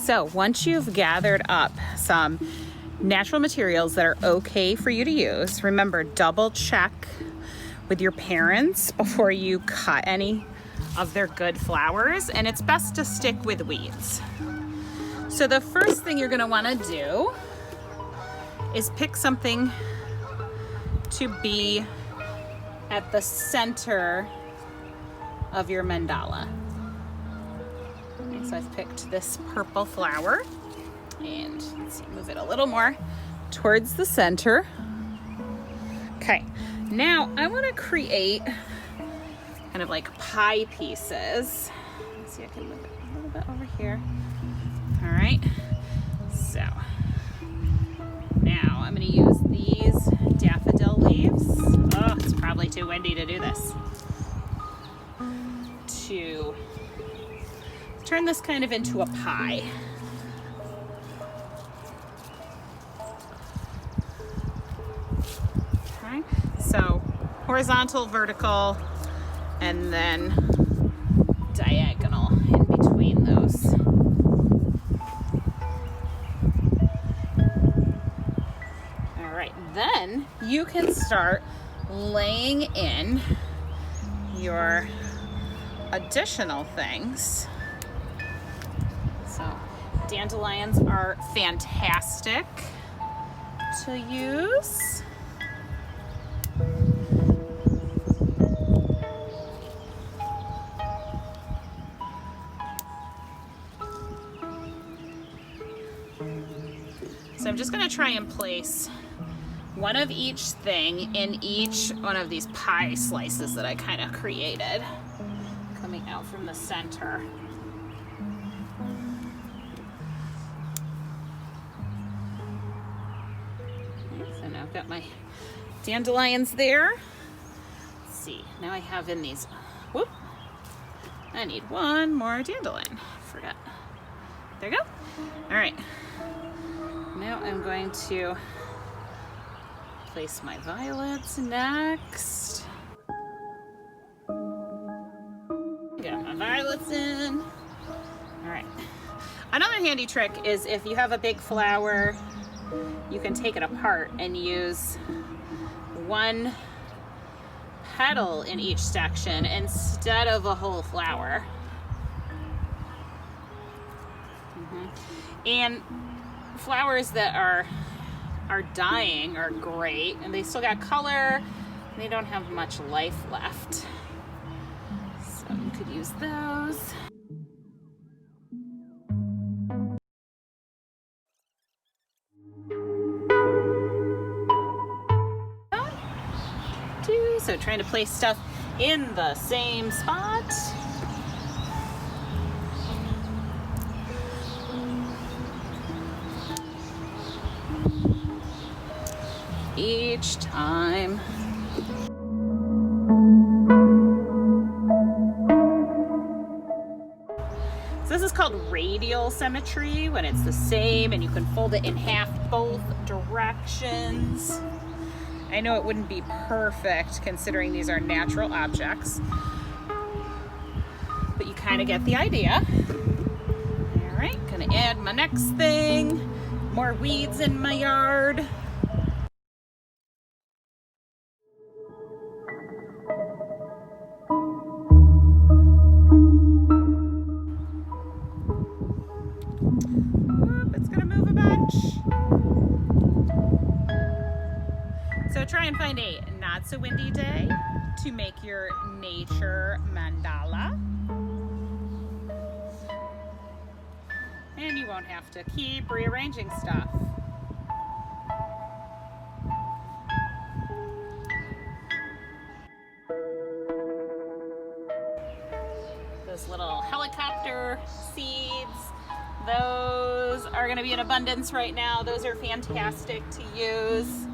So once you've gathered up some natural materials that are okay for you to use, remember, double check with your parents before you cut any of their good flowers, and it's best to stick with weeds. So the first thing you're gonna wanna do is pick something to be at the center of your mandala. Okay, so I've picked this purple flower, and let's see, move it a little more towards the center. Okay, now I want to create kind of like pie pieces. Let's see, I can move it a little bit over here. All right, so now I'm going to use these daffodil leaves. Oh, it's probably too windy to do this. To turn this kind of into a pie. Okay, so horizontal, vertical, and then diagonal in between those. All right, then you can start laying in your additional things. So dandelions are fantastic to use. So I'm just going to try and place one of each thing in each one of these pie slices that I kind of created, coming out from the center. Okay, so now I've got my dandelions there. Let's see, now I have in these, whoop, I need one more dandelion. Forgot. There you go. All right. Now I'm going to place my violets next. Got my violets in. All right. Another handy trick is if you have a big flower, you can take it apart and use one petal in each section instead of a whole flower. And flowers that are dying are great, and they still got color, and they don't have much life left. So you could use those. So trying to place stuff in the same spot. Each time. So this is called radial symmetry, when it's the same and you can fold it in half both directions. I know it wouldn't be perfect considering these are natural objects, but you kind of get the idea. All right, gonna add my next thing. More weeds in my yard. It's gonna move a bunch. So try and find a not so windy day to make your nature mandala. And you won't have to keep rearranging stuff. Those little helicopter seeds, those are going to be in abundance right now. Those are fantastic to use.